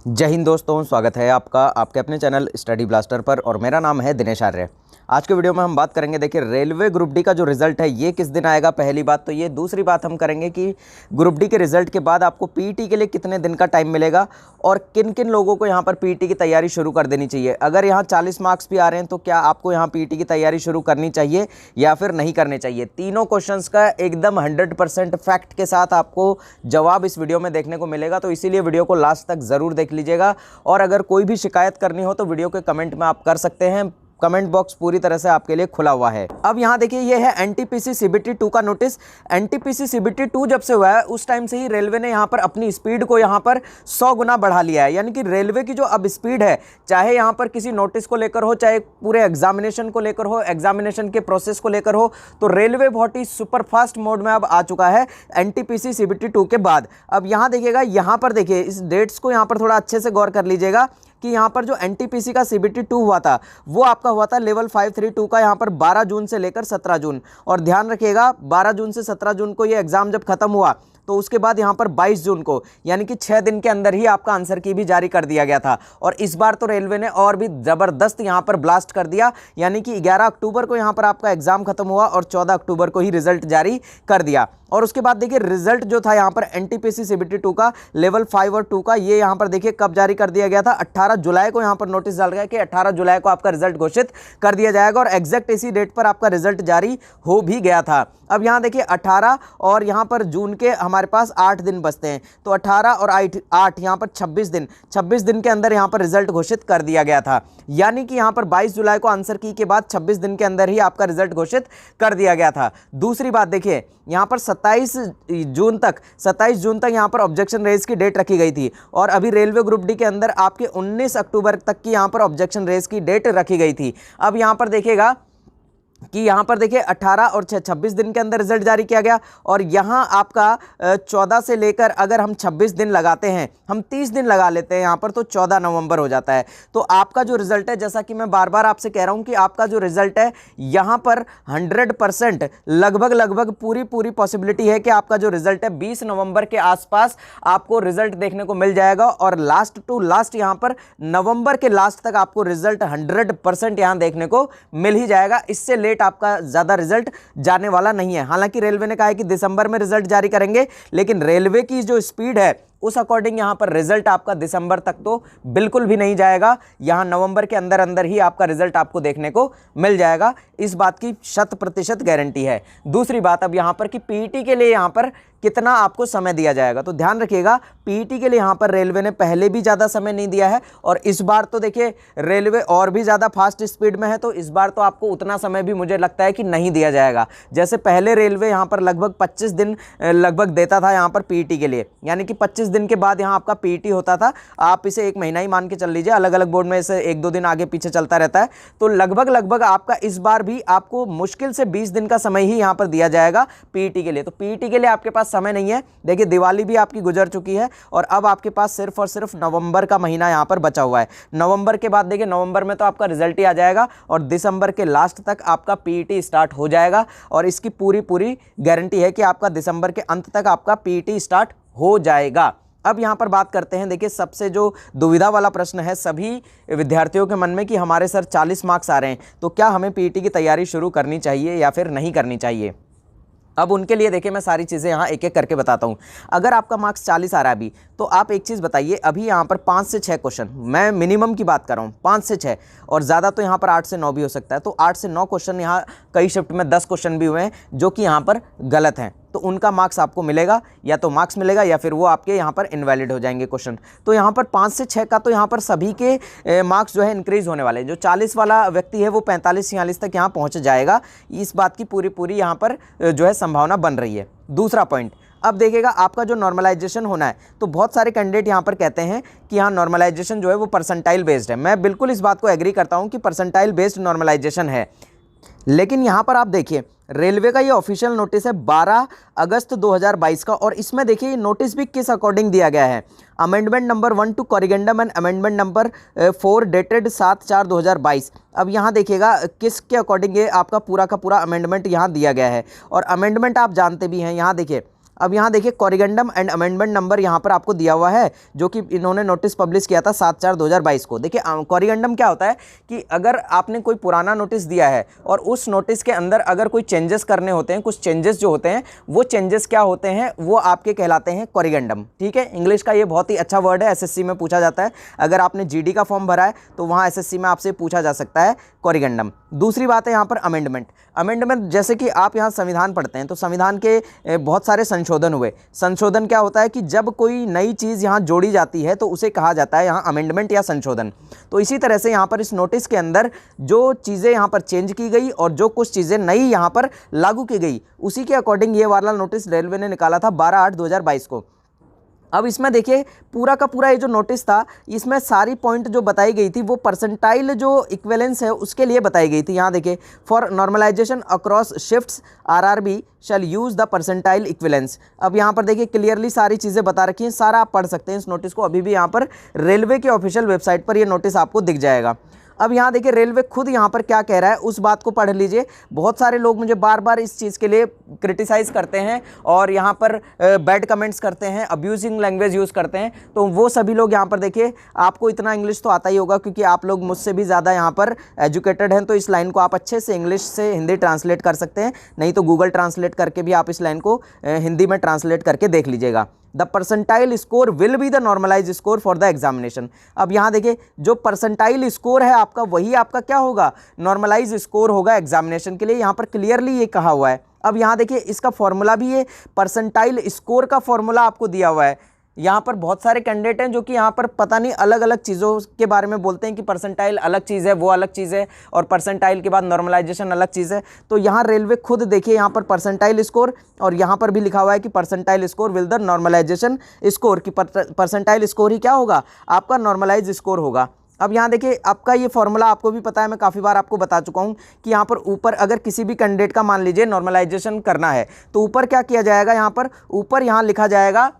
जय हिंद दोस्तों, स्वागत है आपका आपके अपने चैनल स्टडी ब्लास्टर पर और मेरा नाम है दिनेश आर्य। आज के वीडियो में हम बात करेंगे, देखिए रेलवे ग्रुप डी का जो रिजल्ट है ये किस दिन आएगा, पहली बात तो ये। दूसरी बात हम करेंगे कि ग्रुप डी के रिजल्ट के बाद आपको पीईटी के लिए कितने दिन का टाइम मिलेगा और किन किन लोगों को यहाँ पर पीईटी की तैयारी शुरू कर देनी चाहिए। अगर यहाँ 40 मार्क्स भी आ रहे हैं तो क्या आपको यहाँ पीईटी की तैयारी शुरू करनी चाहिए या फिर नहीं करनी चाहिए। तीनों क्वेश्चंस का एकदम 100% फैक्ट के साथ आपको जवाब इस वीडियो में देखने को मिलेगा, तो इसीलिए वीडियो को लास्ट तक ज़रूर देख लीजिएगा। और अगर कोई भी शिकायत करनी हो तो वीडियो के कमेंट में आप कर सकते हैं, कमेंट बॉक्स पूरी तरह से आपके लिए खुला हुआ है। अब यहाँ देखिए ये है एनटीपीसी सीबीटी 2 का नोटिस। एनटीपीसी सीबीटी 2 जब से हुआ है उस टाइम से ही रेलवे ने यहाँ पर अपनी स्पीड को यहाँ पर 100 गुना बढ़ा लिया है। यानी कि रेलवे की जो अब स्पीड है, चाहे यहाँ पर किसी नोटिस को लेकर हो, चाहे पूरे एग्जामिनेशन को लेकर हो, एग्जामिनेशन के प्रोसेस को लेकर हो, तो रेलवे बहुत ही सुपरफास्ट मोड में अब आ चुका है एनटीपीसी सीबीटी 2 के बाद। अब यहाँ देखिएगा, यहाँ पर देखिए इस डेट्स को यहाँ पर थोड़ा अच्छे से गौर कर लीजिएगा कि यहाँ पर जो एनटीपीसी का सीबीटी 2 हुआ था वो आपका हुआ था लेवल 532 का यहाँ पर 12 जून से लेकर 17 जून। और ध्यान रखिएगा 12 जून से 17 जून को ये एग्ज़ाम जब खत्म हुआ तो उसके बाद यहाँ पर 22 जून को, यानी कि 6 दिन के अंदर ही आपका आंसर की भी जारी कर दिया गया था। और इस बार तो रेलवे ने और भी ज़बरदस्त यहाँ पर ब्लास्ट कर दिया, यानी कि 11 अक्टूबर को यहाँ पर आपका एग्ज़ाम खत्म हुआ और 14 अक्टूबर को ही रिजल्ट जारी कर दिया। और उसके बाद देखिए रिजल्ट जो था यहाँ पर एनटीपीसी सीबीटी 2 का लेवल 5 और 2 का, ये यहाँ पर देखिए कब जारी कर दिया गया था। 18 जुलाई को यहाँ पर नोटिस डाल गया कि 18 जुलाई को आपका रिजल्ट घोषित कर दिया जाएगा और एग्जैक्ट इसी डेट पर आपका रिजल्ट जारी हो भी गया था। अब यहाँ देखिए 18 और यहाँ पर जून के हमारे पास 8 दिन बचते हैं, तो 18 और 8 यहाँ पर 26 दिन के अंदर यहाँ पर रिजल्ट घोषित कर दिया गया था। यानी कि यहाँ पर 22 जुलाई को आंसर की के बाद 26 दिन के अंदर ही आपका रिजल्ट घोषित कर दिया गया था। दूसरी बात देखिए यहाँ पर 27 जून तक यहाँ पर ऑब्जेक्शन रेज की डेट रखी गई थी और अभी रेलवे ग्रुप डी के अंदर आपके 19 अक्टूबर तक की यहाँ पर ऑब्जेक्शन रेज की डेट रखी गई थी। अब यहाँ पर देखिएगा कि यहाँ पर देखिए 18 और 26 दिन के अंदर रिजल्ट जारी किया गया और यहाँ आपका 14 से लेकर अगर हम 26 दिन लगाते हैं, हम 30 दिन लगा लेते हैं यहाँ पर, तो 14 नवंबर हो जाता है। तो आपका जो रिजल्ट है, जैसा कि मैं बार बार आपसे कह रहा हूँ कि आपका जो रिजल्ट है यहाँ पर 100% लगभग पूरी पॉसिबिलिटी है कि आपका जो रिजल्ट है 20 नवंबर के आसपास आपको रिजल्ट देखने को मिल जाएगा और लास्ट टू लास्ट यहाँ पर नवंबर के लास्ट तक आपको रिजल्ट 100% यहाँ देखने को मिल ही जाएगा। इससे लेट आपका ज्यादा रिजल्ट जाने वाला नहीं है। हालांकि रेलवे ने कहा है कि दिसंबर में रिजल्ट जारी करेंगे, लेकिन रेलवे की जो स्पीड है उस अकॉर्डिंग यहाँ पर रिजल्ट आपका दिसंबर तक तो बिल्कुल भी नहीं जाएगा। यहाँ नवंबर के अंदर ही आपका रिजल्ट आपको देखने को मिल जाएगा, इस बात की 100% गारंटी है। दूसरी बात अब यहाँ पर कि पीईटी के लिए यहाँ पर कितना आपको समय दिया जाएगा, तो ध्यान रखिएगा पीईटी के लिए यहाँ पर रेलवे ने पहले भी ज़्यादा समय नहीं दिया है और इस बार तो देखिए रेलवे और भी ज़्यादा फास्ट स्पीड में है, तो इस बार तो आपको उतना समय भी मुझे लगता है कि नहीं दिया जाएगा। जैसे पहले रेलवे यहाँ पर लगभग 25 दिन लगभग देता था यहाँ पर पीईटी के लिए, यानी कि 25 दिन के बाद यहाँ आपका पीईटी होता था। आप इसे 1 महीना ही मान के चल लीजिए, अलग अलग बोर्ड में इसे 1-2 दिन आगे पीछे चलता रहता है। तो लगभग आपका इस बार भी आपको मुश्किल से 20 दिन का समय ही यहाँ पर दिया जाएगा पीईटी के लिए। तो पीईटी के लिए आपके पास समय नहीं है। देखिए दिवाली भी आपकी गुजर चुकी है और अब आपके पास सिर्फ और सिर्फ नवंबर का महीना यहाँ पर बचा हुआ है। नवंबर के बाद देखिए नवंबर में तो आपका रिजल्ट ही आ जाएगा और दिसंबर के लास्ट तक आपका पीईटी स्टार्ट हो जाएगा और इसकी पूरी गारंटी है कि आपका दिसंबर के अंत तक आपका पीईटी स्टार्ट हो जाएगा। अब यहाँ पर बात करते हैं, देखिए सबसे जो दुविधा वाला प्रश्न है सभी विद्यार्थियों के मन में कि हमारे सर 40 मार्क्स आ रहे हैं, तो क्या हमें पीईटी की तैयारी शुरू करनी चाहिए या फिर नहीं करनी चाहिए। अब उनके लिए देखिए मैं सारी चीज़ें यहाँ एक एक करके बताता हूँ। अगर आपका मार्क्स 40 आ रहा है अभी, तो आप एक चीज़ बताइए, अभी यहाँ पर 5 से 6 क्वेश्चन, मैं मिनिमम की बात कर रहा हूँ, 5 से 6 और ज़्यादा तो यहाँ पर 8 से 9 भी हो सकता है। तो 8 से 9 क्वेश्चन, यहाँ कई शिफ्ट में 10 क्वेश्चन भी हुए हैं जो कि यहाँ पर गलत हैं, तो उनका मार्क्स आपको मिलेगा, या तो मार्क्स मिलेगा या फिर वो आपके यहाँ पर इनवैलिड हो जाएंगे क्वेश्चन। तो यहाँ पर 5 से 6 का तो यहाँ पर सभी के मार्क्स जो है इंक्रीज होने वाले हैं। जो 40 वाला व्यक्ति है वो 45-46 तक यहाँ पहुँच जाएगा, इस बात की पूरी यहाँ पर जो है संभावना बन रही है। दूसरा पॉइंट, अब देखिएगा आपका जो नॉर्मलाइजेशन होना है, तो बहुत सारे कैंडिडेट यहाँ पर कहते हैं कि यहाँ नॉर्मलाइजेशन जो है वो परसेंटाइल बेस्ड है। मैं बिल्कुल इस बात को एग्री करता हूँ कि परसेंटाइल बेस्ड नॉर्मलाइजेशन है, लेकिन यहाँ पर आप देखिए रेलवे का ये ऑफिशियल नोटिस है 12 अगस्त 2022 का और इसमें देखिए नोटिस भी किस अकॉर्डिंग दिया गया है। Amendment number 1 to corrigendum and amendment number 4 dated 7/4/2022। अब यहाँ देखिएगा किसके अकॉर्डिंग ये आपका पूरा का पूरा अमेंडमेंट यहाँ दिया गया है और अमेंडमेंट आप जानते भी हैं। यहाँ देखिए अब यहाँ देखिए कॉरिगेंडम एंड अमेंडमेंट नंबर यहाँ पर आपको दिया हुआ है, जो कि इन्होंने नोटिस पब्लिश किया था 7/4/2022 को। देखिए कॉरिगेंडम क्या होता है कि अगर आपने कोई पुराना नोटिस दिया है और उस नोटिस के अंदर अगर कोई चेंजेस करने होते हैं, कुछ चेंजेस जो होते हैं, वो चेंजेस क्या होते हैं, वो आपके कहलाते हैं कॉरिगेंडम। ठीक है, इंग्लिश का ये बहुत ही अच्छा वर्ड है, एसएससी में पूछा जाता है। अगर आपने जीडी का फॉर्म भरा है तो वहाँ एसएससी में आपसे पूछा जा सकता है कॉरिगेंडम। दूसरी बात है यहाँ पर अमेंडमेंट। अमेंडमेंट जैसे कि आप यहाँ संविधान पढ़ते हैं तो संविधान के बहुत सारे संशोधन हुए। संशोधन क्या होता है कि जब कोई नई चीज़ यहाँ जोड़ी जाती है तो उसे कहा जाता है यहाँ अमेंडमेंट या संशोधन। तो इसी तरह से यहाँ पर इस नोटिस के अंदर जो चीज़ें यहाँ पर चेंज की गई और जो कुछ चीज़ें नई यहाँ पर लागू की गई, उसी के अकॉर्डिंग ये वाला नोटिस रेलवे ने निकाला था 12/8/2022 को। अब इसमें देखिए पूरा का पूरा ये जो नोटिस था, इसमें सारी पॉइंट जो बताई गई थी वो परसेंटाइल जो इक्विवेलेंस है उसके लिए बताई गई थी। यहाँ देखिए, for normalisation across shifts RRB shall use the percentile equivalence. अब यहाँ पर देखिए क्लियरली सारी चीज़ें बता रखी हैं, सारा आप पढ़ सकते हैं इस नोटिस को। अभी भी यहाँ पर रेलवे के ऑफिशियल वेबसाइट पर ये नोटिस आपको दिख जाएगा। अब यहाँ देखिए रेलवे खुद यहाँ पर क्या कह रहा है उस बात को पढ़ लीजिए। बहुत सारे लोग मुझे बार बार इस चीज़ के लिए क्रिटिसाइज़ करते हैं और यहाँ पर बैड कमेंट्स करते हैं, अब्यूजिंग लैंग्वेज यूज़ करते हैं। तो वो सभी लोग यहाँ पर देखिए, आपको इतना इंग्लिश तो आता ही होगा क्योंकि आप लोग मुझसे भी ज़्यादा यहाँ पर एजुकेटेड हैं, तो इस लाइन को आप अच्छे से इंग्लिश से हिंदी ट्रांसलेट कर सकते हैं। नहीं तो गूगल ट्रांसलेट करके भी आप इस लाइन को हिंदी में ट्रांसलेट करके देख लीजिएगा। The percentile score will be the normalise score for the examination. अब यहाँ देखिए जो परसेंटाइल स्कोर है आपका, वही आपका क्या होगा, नॉर्मलाइज स्कोर होगा एग्जामिनेशन के लिए। यहाँ पर क्लियरली ये कहा हुआ है। अब यहाँ देखिए इसका फॉर्मूला भी, ये परसेंटाइल स्कोर का फॉर्मूला आपको दिया हुआ है। यहाँ पर बहुत सारे कैंडिडेट हैं जो कि यहाँ पर पता नहीं अलग अलग चीज़ों के बारे में बोलते हैं कि परसेंटाइल अलग चीज़ है, वो अलग चीज़ है, और परसेंटाइल के बाद नॉर्मलाइजेशन अलग चीज़ है। तो यहाँ रेलवे खुद देखिए, यहाँ पर परसेंटाइल स्कोर और यहाँ पर भी लिखा हुआ है कि percentile score will the normalisation score, की परसेंटाइल स्कोर ही क्या होगा, आपका नॉर्मलाइज स्कोर होगा। अब यहाँ देखिए आपका ये फॉर्मूला आपको भी पता है, मैं काफ़ी बार आपको बता चुका हूँ कि यहाँ पर ऊपर अगर किसी भी कैंडिडेट का मान लीजिए नॉर्मलाइजेशन करना है तो ऊपर क्या किया जाएगा, यहाँ पर ऊपर यहाँ लिखा जाएगा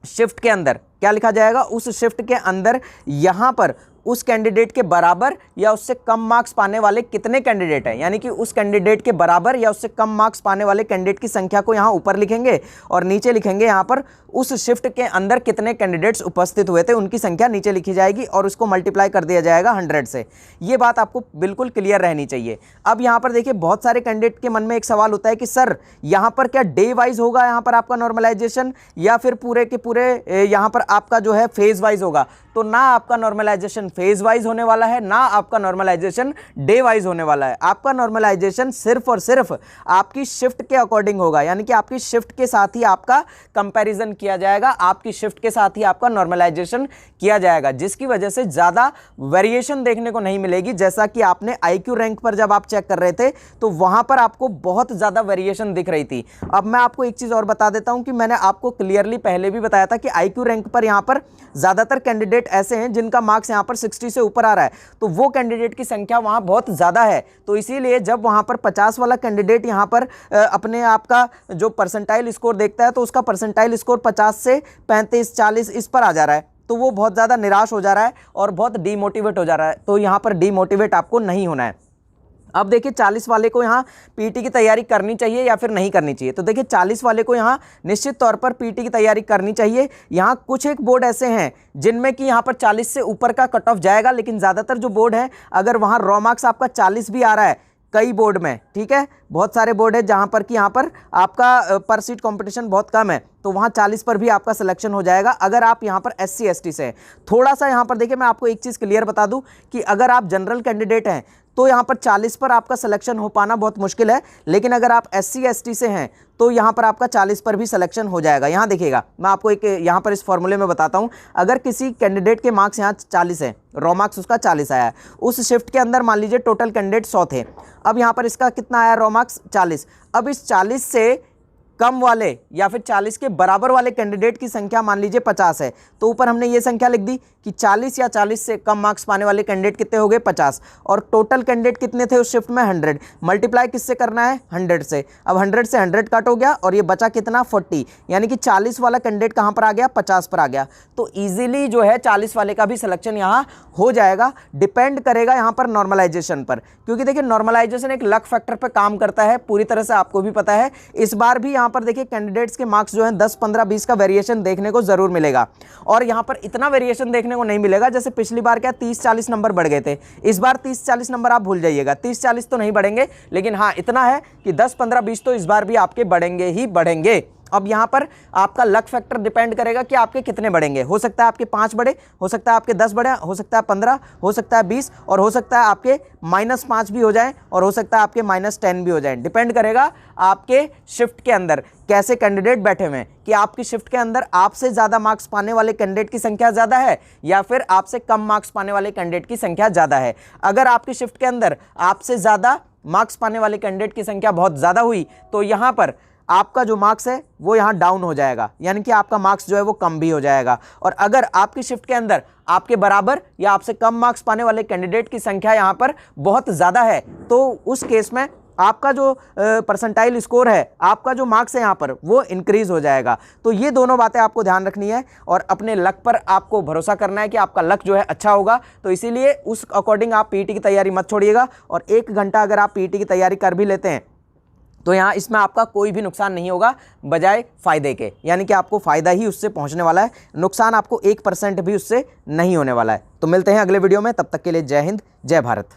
शिफ्ट के अंदर, क्या लिखा जाएगा, उस शिफ्ट के अंदर यहाँ पर उस कैंडिडेट के बराबर या उससे कम मार्क्स पाने वाले कितने कैंडिडेट हैं, यानी कि उस कैंडिडेट के बराबर या उससे कम मार्क्स पाने वाले कैंडिडेट की संख्या को यहाँ ऊपर लिखेंगे और नीचे लिखेंगे यहाँ पर उस शिफ्ट के अंदर कितने कैंडिडेट्स उपस्थित हुए थे उनकी संख्या नीचे लिखी जाएगी और उसको मल्टीप्लाई कर दिया जाएगा 100 से। ये बात आपको बिल्कुल क्लियर रहनी चाहिए। अब यहाँ पर देखिए बहुत सारे कैंडिडेट के मन में एक सवाल होता है कि सर यहाँ पर क्या डे वाइज होगा यहाँ पर आपका नॉर्मलाइजेशन, या फिर पूरे के पूरे यहाँ पर आपका जो है फेज वाइज होगा। तो ना आपका नॉर्मलाइजेशन फेज वाइज होने वाला है, ना आपका नॉर्मलाइजेशन डे वाइज होने वाला है। आपका नॉर्मलाइजेशन सिर्फ और सिर्फ आपकी शिफ्ट के अकॉर्डिंग होगा, यानी कि आपकी शिफ्ट के साथ ही आपका कंपैरिजन किया जाएगा, आपकी शिफ्ट के साथ ही आपका नॉर्मलाइजेशन किया जाएगा, जिसकी वजह से ज़्यादा वेरिएशन देखने को नहीं मिलेगी। जैसा कि आपने आईक्यू रैंक पर जब आप चेक कर रहे थे तो वहां पर आपको बहुत ज़्यादा वेरिएशन दिख रही थी। अब मैं आपको एक चीज़ और बता देता हूं कि मैंने आपको क्लियरली पहले भी बताया था कि आईक्यू रैंक पर यहाँ पर ज़्यादातर कैंडिडेट ऐसे हैं जिनका मार्क्स यहाँ पर 60 से ऊपर आ रहा है, तो वो कैंडिडेट की संख्या वहाँ बहुत ज़्यादा है। तो इसीलिए जब वहाँ पर 50 वाला कैंडिडेट यहाँ पर अपने आप का जो परसेंटाइल स्कोर देखता है तो उसका परसेंटाइल स्कोर 50 से 35-40 इस पर आ जा रहा है, तो वो बहुत ज़्यादा निराश हो जा रहा है और बहुत डीमोटिवेट हो जा रहा है। तो यहाँ पर डीमोटिवेट आपको नहीं होना है। अब देखिए 40 वाले को यहाँ पीटी की तैयारी करनी चाहिए या फिर नहीं करनी चाहिए। तो देखिए 40 वाले को यहाँ निश्चित तौर पर पीटी की तैयारी करनी चाहिए। यहाँ कुछ एक बोर्ड ऐसे हैं जिनमें कि यहाँ पर 40 से ऊपर का कट ऑफ जाएगा, लेकिन ज़्यादातर जो बोर्ड है अगर वहाँ रॉ मार्क्स आपका 40 भी आ रहा है कई बोर्ड में, ठीक है, बहुत सारे बोर्ड है जहाँ पर कि यहाँ पर आपका पर सीट कंपटीशन बहुत कम है, तो वहाँ 40 पर भी आपका सिलेक्शन हो जाएगा अगर आप यहाँ पर SC ST से हैं। थोड़ा सा यहाँ पर देखिए मैं आपको एक चीज़ क्लियर बता दूँ कि अगर आप जनरल कैंडिडेट हैं तो यहाँ पर 40 पर आपका सिलेक्शन हो पाना बहुत मुश्किल है, लेकिन अगर आप SC ST से हैं तो यहाँ पर आपका 40 पर भी सिलेक्शन हो जाएगा। यहाँ देखिएगा मैं आपको एक यहाँ पर इस फॉर्मूले में बताता हूँ। अगर किसी कैंडिडेट के मार्क्स यहाँ 40 है, रॉ मार्क्स उसका 40 आया है, उस शिफ्ट के अंदर मान लीजिए टोटल कैंडिडेट 100 थे, अब यहाँ पर इसका कितना आया रॉ मार्क्स 40। अब इस 40 से कम वाले या फिर 40 के बराबर वाले कैंडिडेट की संख्या मान लीजिए 50 है, तो ऊपर हमने ये संख्या लिख दी कि 40 या 40 से कम मार्क्स पाने वाले कैंडिडेट कितने हो गए 50, और टोटल कैंडिडेट कितने थे उस शिफ्ट में 100, मल्टीप्लाई किससे करना है 100 से। अब 100 से 100 कट हो गया और ये बचा कितना 40, यानी कि 40 वाला कैंडिडेट कहाँ पर आ गया 50 पर आ गया। तो ईजिली जो है 40 वाले का भी सिलेक्शन यहाँ हो जाएगा। डिपेंड करेगा यहाँ पर नॉर्मलाइजेशन पर, क्योंकि देखिए नॉर्मलाइजेशन एक लक फैक्टर पर काम करता है, पूरी तरह से आपको भी पता है। इस बार भी यहाँ यहाँ पर देखिए कैंडिडेट्स के मार्क्स जो हैं 10, 15, 20 का वेरिएशन देखने को ज़रूर मिलेगा। और यहाँ पर इतना वेरिएशन देखने को नहीं मिलेगा, जैसे पिछली बार क्या 30-40 नंबर बढ़ गए थे, इस बार 30-40 नंबर आप भूल जाइएगा, 30-40 तो नहीं बढ़ेंगे, लेकिन हाँ इतना है कि 10, 15, 20 तो इस बार भी आपके बढ़ेंगे ही बढ़ेंगे। अब यहाँ पर आपका लक फैक्टर डिपेंड करेगा कि आपके कितने बढ़ेंगे। हो सकता है आपके 5 बढ़े, हो सकता है आपके 10 बढ़े, हो सकता है 15, हो सकता है 20, और हो सकता है आपके -5 भी हो जाएं, और हो सकता है आपके -10 भी हो जाएं। डिपेंड करेगा आपके शिफ्ट के अंदर कैसे कैंडिडेट बैठे हुए हैं, कि आपकी शिफ्ट के अंदर आपसे ज़्यादा मार्क्स पाने वाले कैंडिडेट की संख्या ज़्यादा है या फिर आपसे कम मार्क्स पाने वाले कैंडिडेट की संख्या ज़्यादा है। अगर आपकी शिफ्ट के अंदर आपसे ज़्यादा मार्क्स पाने वाले कैंडिडेट की संख्या बहुत ज़्यादा हुई तो यहाँ पर आपका जो मार्क्स है वो यहाँ डाउन हो जाएगा, यानी कि आपका मार्क्स जो है वो कम भी हो जाएगा। और अगर आपकी शिफ्ट के अंदर आपके बराबर या आपसे कम मार्क्स पाने वाले कैंडिडेट की संख्या यहाँ पर बहुत ज़्यादा है तो उस केस में आपका जो परसेंटाइल स्कोर है, आपका जो मार्क्स है यहाँ पर वो इंक्रीज हो जाएगा। तो ये दोनों बातें आपको ध्यान रखनी है और अपने लक पर आपको भरोसा करना है कि आपका लक जो है अच्छा होगा। तो इसीलिए उस अकॉर्डिंग आप पीईटी की तैयारी मत छोड़िएगा। और 1 घंटा अगर आप पीईटी की तैयारी कर भी लेते हैं तो यहाँ इसमें आपका कोई भी नुकसान नहीं होगा बजाय फ़ायदे के, यानी कि आपको फ़ायदा ही उससे पहुँचने वाला है, नुकसान आपको 1% भी उससे नहीं होने वाला है। तो मिलते हैं अगले वीडियो में, तब तक के लिए जय हिंद, जय भारत।